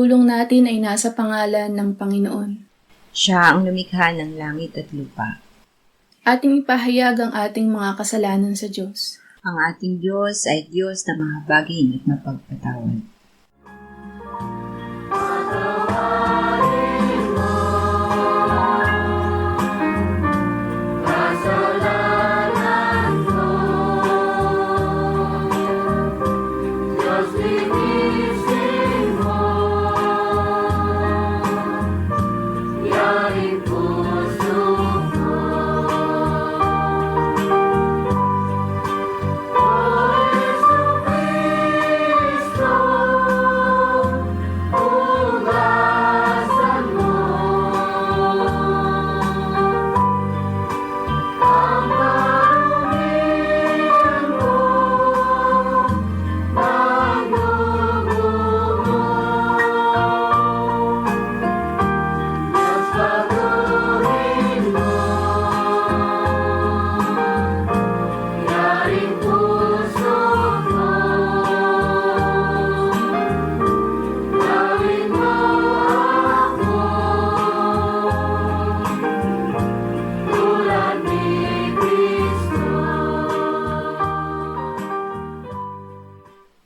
pagtulong natin ay nasa pangalan ng Panginoon. Siya ang lumikha ng langit at lupa. Ating ipahayag ang ating mga kasalanan sa Diyos. Ang ating Diyos ay Diyos na mahabagin at mapagpatawad.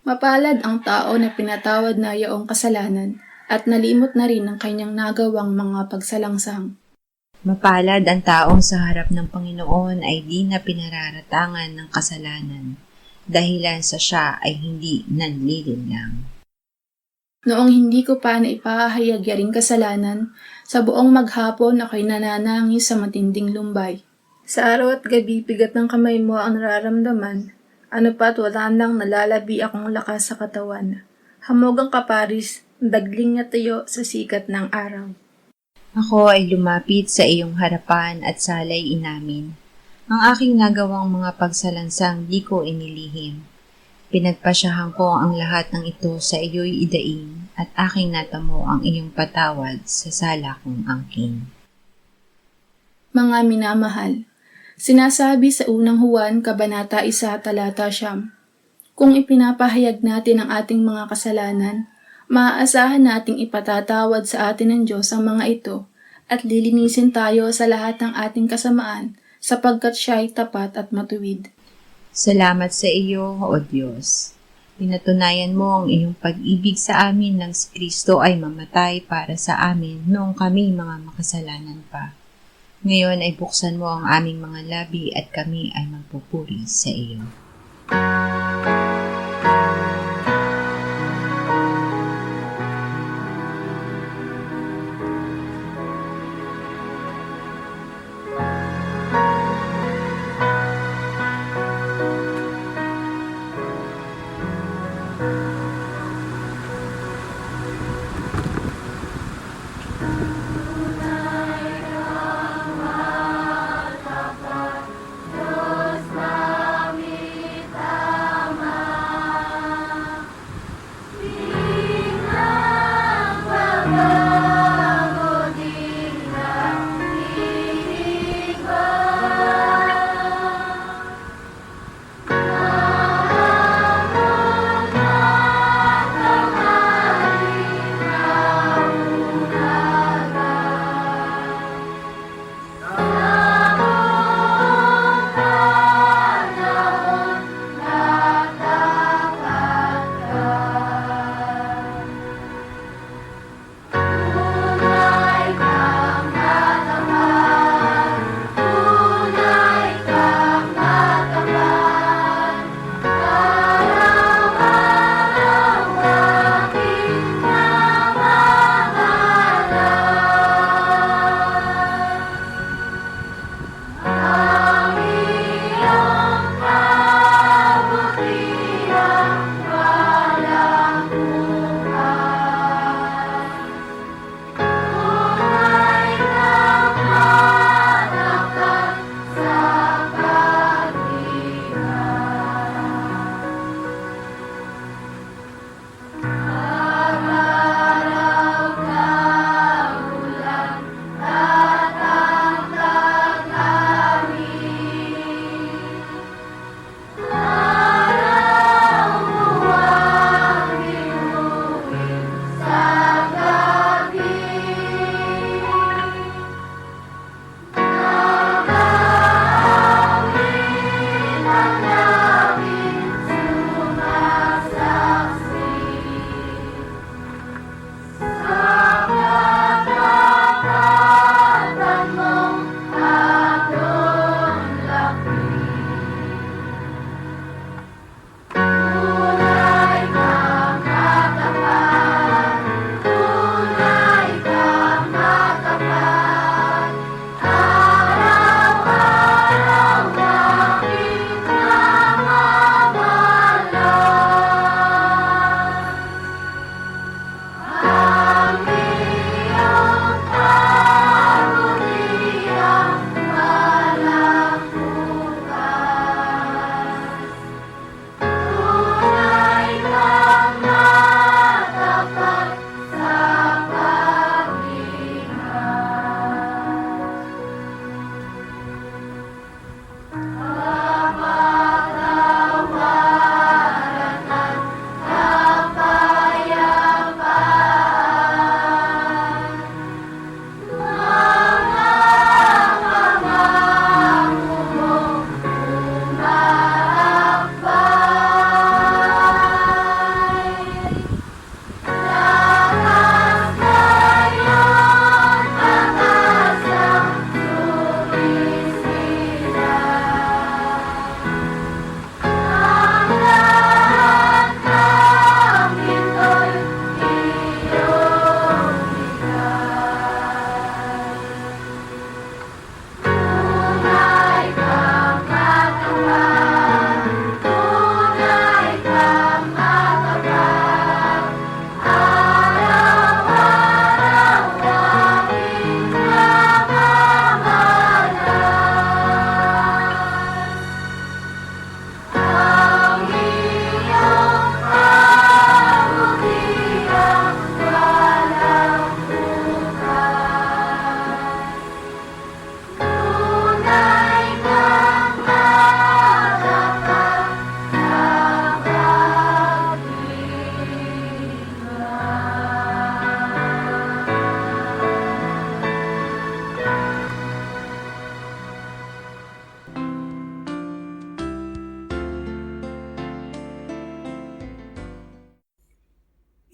Mapalad ang tao na pinatawad na yaong kasalanan at nalimot na rin ang kanyang nagawang mga pagsalangsang. Mapalad ang taong sa harap ng Panginoon ay di na pinararatangan ng kasalanan, dahilan sa siya ay hindi nanlilinlang. Noong hindi ko pa naipahayag yaring kasalanan, sa buong maghapon ako'y nananangis sa matinding lumbay. Sa araw at gabi, bigat ng kamay mo ang nararamdaman. Ano pa't wala nang nalalabi akong lakas sa katawan. Hamog ang kaparis, dagling na tayo sa sikat ng araw. Ako ay lumapit sa iyong harapan at salay inamin. Ang aking nagawang mga pagsalansang di ko inilihim. Pinagpasyahan ko ang lahat ng ito sa iyo'y idaing at aking natamo ang iyong patawad sa sala kong angkin. Mga minamahal, sinasabi sa unang Juan, Kabanata 1, Talata 9, kung ipinapahayag natin ang ating mga kasalanan, maaasahan nating ipatatawad sa atin ng Diyos ang mga ito at lilinisin tayo sa lahat ng ating kasamaan sapagkat siya'y tapat at matuwid. Salamat sa iyo, O Diyos. Pinatunayan mo ang iyong pag-ibig sa amin nang si Kristo ay mamatay para sa amin noong kami mga makasalanan pa. Ngayon ay buksan mo ang aming mga labi at kami ay magpupuri sa iyo.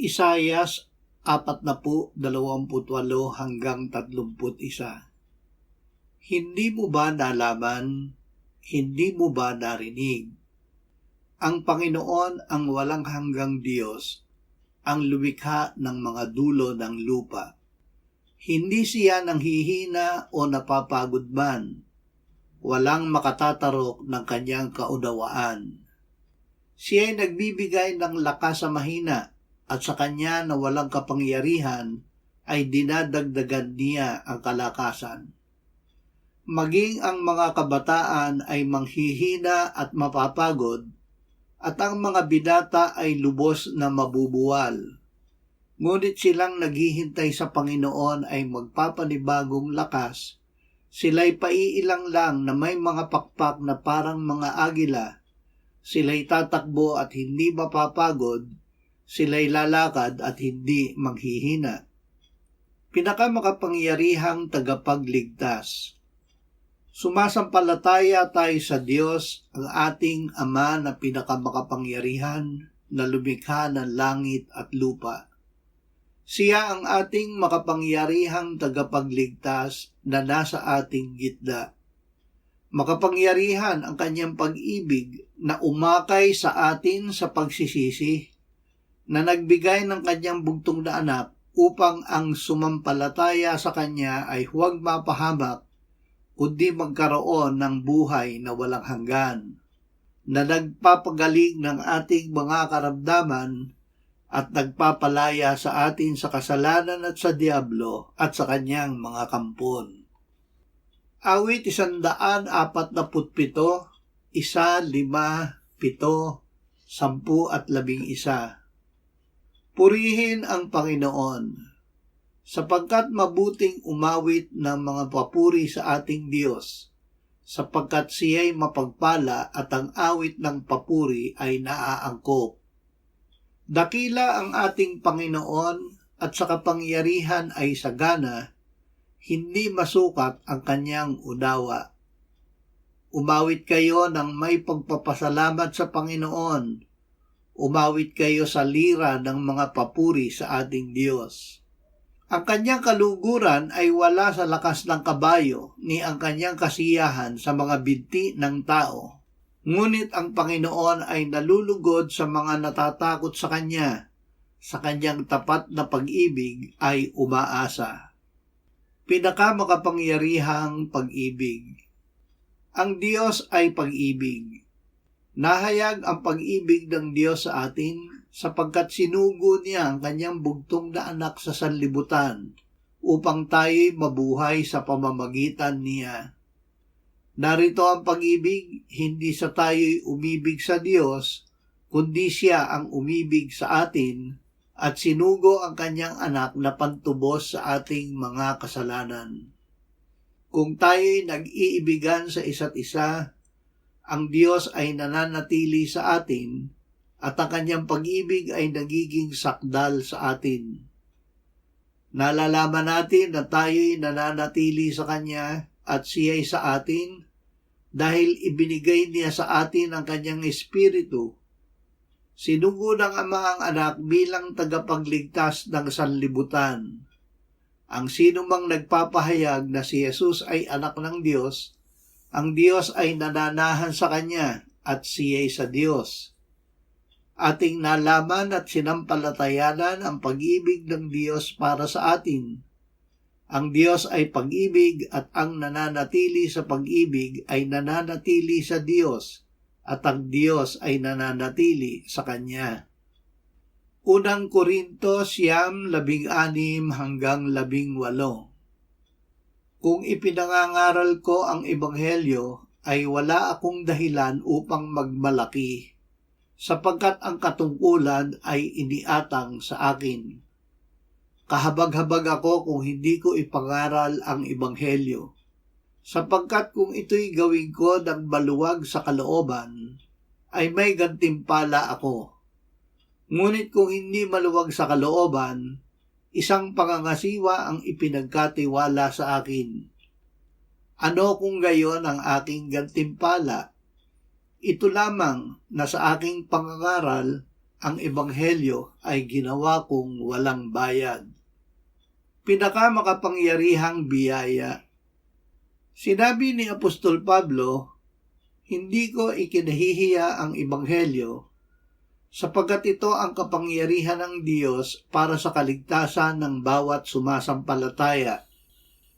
Isayas 40:28 hanggang 31. Hindi mo ba nalaman? Hindi mo ba narinig? Ang Panginoon ang walang hanggang Diyos, ang lumikha ng mga dulo ng lupa. Hindi siya nanghihina o napapagod man. Walang makatatarok ng kanyang kaunawaan. Siya ay nagbibigay ng lakas sa mahina at sa kanya na walang kapangyarihan ay dinadagdagan niya ang kalakasan. Maging ang mga kabataan ay manghihina at mapapagod, at ang mga binata ay lubos na mabubuwal. Ngunit silang naghihintay sa Panginoon ay magpapanibagong lakas. Sila'y paiilang lang na may mga pakpak na parang mga agila. Sila'y tatakbo at hindi mapapagod. Sila'y lalakad at hindi manghihina. Pinakamakapangyarihang tagapagligtas. Sumasampalataya tayo sa Diyos, ang ating Ama na pinakamakapangyarihan, na lumikha ng langit at lupa. Siya ang ating makapangyarihang tagapagligtas na nasa ating gitna. Makapangyarihan ang kanyang pag-ibig na umakay sa atin sa pagsisisi, na nagbigay ng kanyang bugtong na anak upang ang sumampalataya sa kanya ay huwag mapahamak, kundi magkaroon ng buhay na walang hanggan, na nagpapagaling ng ating mga karamdaman at nagpapalaya sa atin sa kasalanan at sa diablo at sa kanyang mga kampon. Awit 147, 1, 5, 7, 10 at 11. Purihin ang Panginoon, sapagkat mabuting umawit ng mga papuri sa ating Diyos, sapagkat siya'y mapagpala at ang awit ng papuri ay naaangkop. Dakila ang ating Panginoon at sa kapangyarihan ay sagana, hindi masukat ang kanyang unawa. Umawit kayo ng may pagpapasalamat sa Panginoon. Umawit kayo sa lira ng mga papuri sa ating Diyos. Ang kanyang kaluguran ay wala sa lakas ng kabayo, ni ang kanyang kasiyahan sa mga binti ng tao. Ngunit ang Panginoon ay nalulugod sa mga natatakot sa kanya. Sa kanyang tapat na pag-ibig ay umaasa. Pinakamakapangyarihang pag-ibig. Ang Diyos ay pag-ibig. Nahayag ang pag-ibig ng Diyos sa atin sapagkat sinugo niya ang kanyang bugtong na anak sa sanlibutan upang tayo'y mabuhay sa pamamagitan niya. Narito ang pag-ibig, hindi sa tayo'y umibig sa Diyos, kundi siya ang umibig sa atin at sinugo ang kanyang anak na pantubos sa ating mga kasalanan. Kung tayo'y nag-iibigan sa isa't isa, ang Diyos ay nananatili sa atin at ang kanyang pag-ibig ay nagiging sakdal sa atin. Nalalaman natin na tayo'y nananatili sa kanya at siya'y sa atin dahil ibinigay niya sa atin ang kanyang espiritu. Sinugo ng Ama ang anak bilang tagapagligtas ng sanlibutan. Ang sinumang nagpapahayag na si Jesus ay anak ng Diyos, ang Diyos ay nananahan sa kanya at siya'y sa Diyos. Ating nalaman at sinampalatayanan ang pag-ibig ng Diyos para sa atin. Ang Diyos ay pag-ibig at ang nananatili sa pag-ibig ay nananatili sa Diyos at ang Diyos ay nananatili sa Kanya. Unang Korinto 9:16 hanggang 18. Kung ipinangangaral ko ang Ebanghelyo, ay wala akong dahilan upang magmalaki, sapagkat ang katungkulan ay iniatang sa akin. Kahabag-habag ako kung hindi ko ipangaral ang Ebanghelyo, sapagkat kung ito'y gawin ko ng maluwag sa kalooban, ay may gantimpala ako. Ngunit kung hindi maluwag sa kalooban, isang pangangasiwa ang ipinagkatiwala sa akin. Ano kung gayon ang aking gantimpala? Ito lamang na sa aking pangangaral ang ebanghelyo ay ginawa kong walang bayad. Pinakamakapangyarihang biyaya. Sinabi ni Apostol Pablo, hindi ko ikinahihiya ang ebanghelyo sapagkat ito ang kapangyarihan ng Diyos para sa kaligtasan ng bawat sumasampalataya.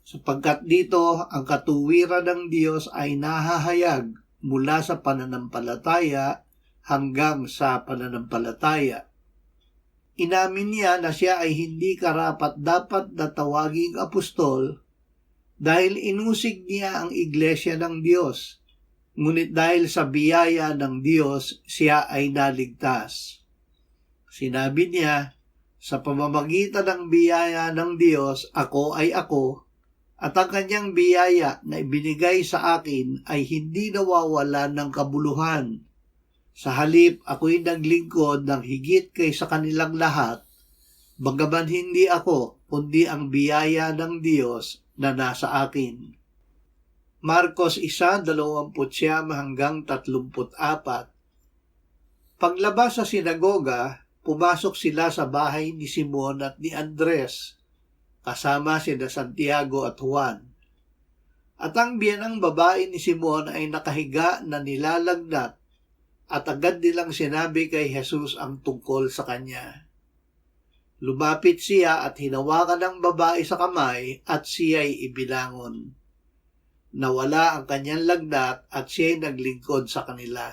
Sapagkat dito ang katuwiran ng Diyos ay nahahayag mula sa pananampalataya hanggang sa pananampalataya. Inamin niya na siya ay hindi karapat-dapat na tawaging apostol dahil inusig niya ang iglesia ng Diyos. Ngunit dahil sa biyaya ng Diyos, siya ay naligtas. Sinabi niya, sa pamamagitan ng biyaya ng Diyos, ako ay ako, at ang kanyang biyaya na ibinigay sa akin ay hindi nawawala ng kabuluhan. Sa halip, ako'y naglingkod ng higit kaysa kanilang lahat, bagaman hindi ako, kundi ang biyaya ng Diyos na nasa akin. Marcos 1:29 hanggang 34. Paglabas sa sinagoga, pumasok sila sa bahay ni Simon at ni Andres, kasama sina Santiago at Juan. At ang biyanang babae ni Simon ay nakahiga na nilalagnat, at agad nilang sinabi kay Jesus ang tungkol sa kanya. Lumapit siya at hinawakan ng babae sa kamay at siya'y ibilangon. Nawala ang kanyang lagnat at siya'y naglingkod sa kanila.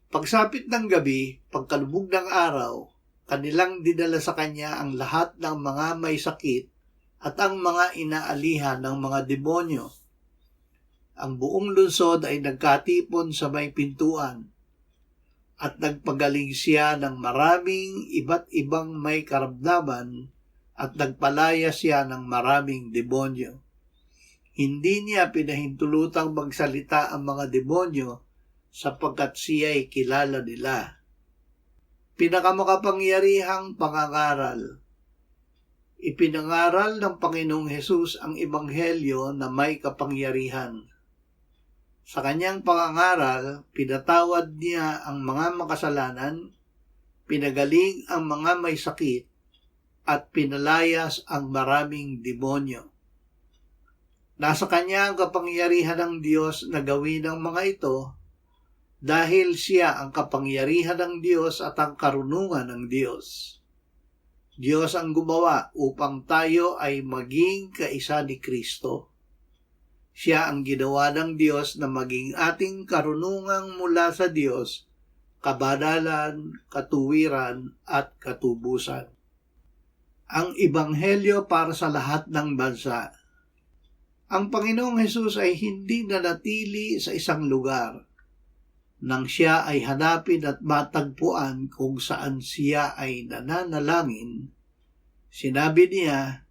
Pagsapit ng gabi, pagkalubog ng araw, kanilang dinala sa kanya ang lahat ng mga may sakit at ang mga inaalihan ng mga demonyo. Ang buong lungsod ay nagkatipon sa may pintuan at nagpagaling siya ng maraming iba't ibang may karamdaman at nagpalaya siya ng maraming demonyo. Hindi niya pinahintulutang magsalita ang mga demonyo sapagkat siya'y kilala nila. Pinakamakapangyarihang pangangaral. Ipinangaral ng Panginoong Hesus ang ebanghelyo na may kapangyarihan. Sa kanyang pangangaral, pinatawad niya ang mga makasalanan, pinagaling ang mga may sakit, at pinalayas ang maraming demonyo. Nasa kanya ang kapangyarihan ng Diyos na gawin ang mga ito dahil siya ang kapangyarihan ng Diyos at ang karunungan ng Diyos. Diyos ang gumawa upang tayo ay maging kaisa ni Kristo. Siya ang ginawa ng Diyos na maging ating karunungang mula sa Diyos, kabanalan, katuwiran, at katubusan. Ang Ebanghelyo para sa lahat ng bansa. Ang Panginoong Hesus ay hindi nanatili sa isang lugar. Nang siya ay hanapin at matagpuan kung saan siya ay nananalangin, sinabi niya,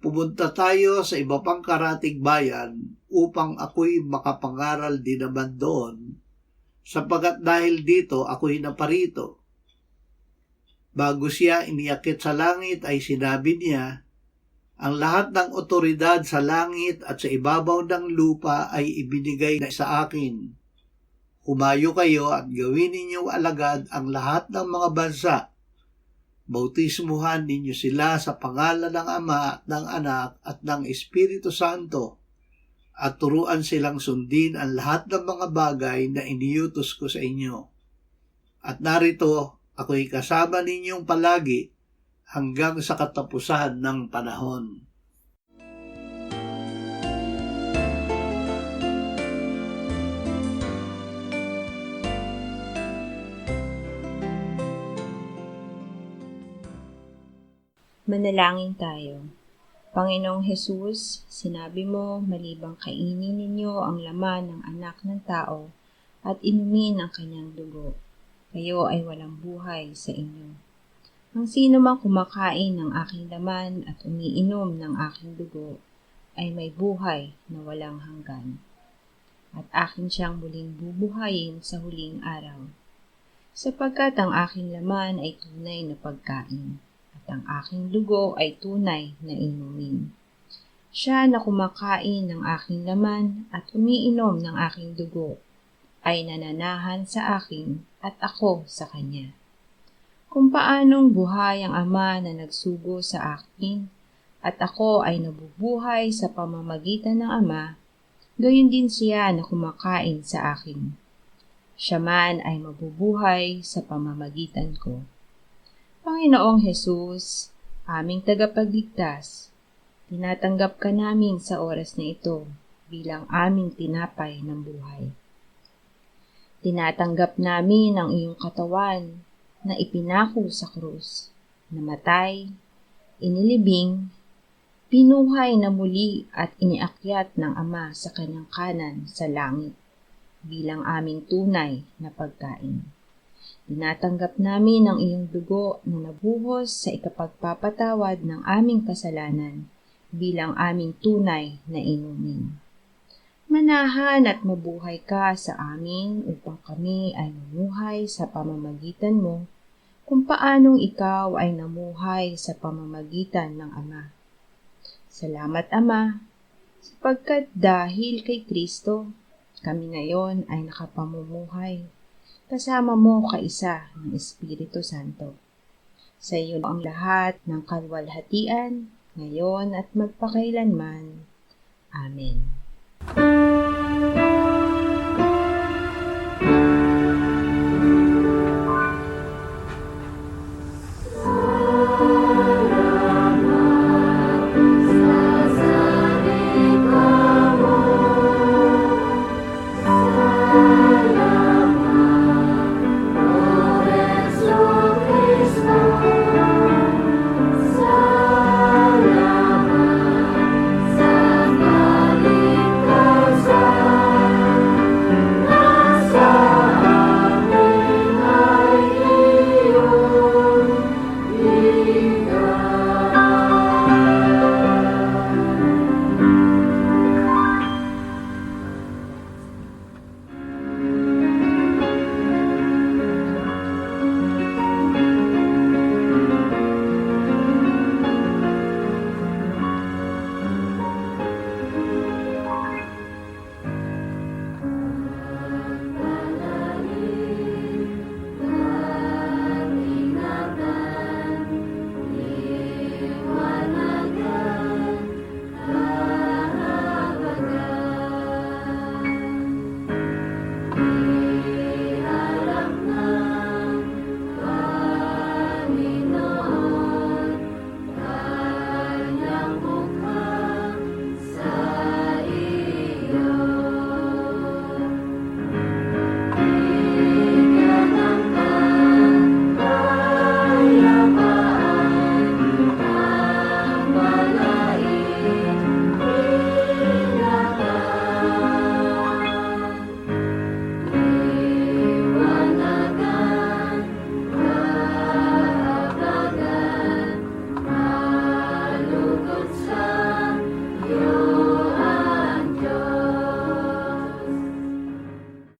pumunta tayo sa iba pang karatig bayan upang ako'y makapangaral din naman doon, sapagat dahil dito ako'y naparito. Bago siya iniakit sa langit ay sinabi niya, ang lahat ng otoridad sa langit at sa ibabaw ng lupa ay ibinigay na sa akin. Humayo kayo at gawin ninyong alagad ang lahat ng mga bansa. Bautismuhan ninyo sila sa pangalan ng Ama, ng Anak, at ng Espiritu Santo, at turuan silang sundin ang lahat ng mga bagay na iniutos ko sa inyo. At narito, ako'y kasama ninyong palagi hanggang sa katapusan ng panahon. Manalangin tayo. Panginoong Hesus, sinabi mo, malibang kainin ninyo ang laman ng anak ng tao at inumin ang kanyang dugo, kayo ay walang buhay sa inyo. Ang sino mang kumakain ng aking laman at umiinom ng aking dugo ay may buhay na walang hanggan, at akin siyang muling bubuhayin sa huling araw. Sapagkat ang aking laman ay tunay na pagkain, at ang aking dugo ay tunay na inumin. Siya na kumakain ng aking laman at umiinom ng aking dugo ay nananahan sa akin at ako sa kanya. kung paanong buhay ang Ama na nagsugo sa akin at ako ay nabubuhay sa pamamagitan ng Ama, gayon din siya na kumakain sa akin. Siya man ay mabubuhay sa pamamagitan ko. Panginoong Hesus, aming tagapagligtas, tinatanggap ka namin sa oras na ito bilang aming tinapay ng buhay. Tinatanggap namin ang iyong katawan na ipinako sa krus, namatay, inilibing, pinuhay na muli at iniakyat ng Ama sa kanyang kanan sa langit bilang aming tunay na pagkain. Tinatanggap namin ang iyong dugo na nabuhos sa ikapagpapatawad ng aming kasalanan bilang aming tunay na inumin. Manahan at mabuhay ka sa amin upang kami ay mamuhay sa pamamagitan mo kung paanong ikaw ay namuhay sa pamamagitan ng Ama. Salamat, Ama, sapagkat dahil kay Kristo, kami ngayon ay nakapamumuhay kasama mo kaisa ng Espiritu Santo. Sa iyo ang lahat ng kalwalhatian, ngayon at magpakailanman. Amen.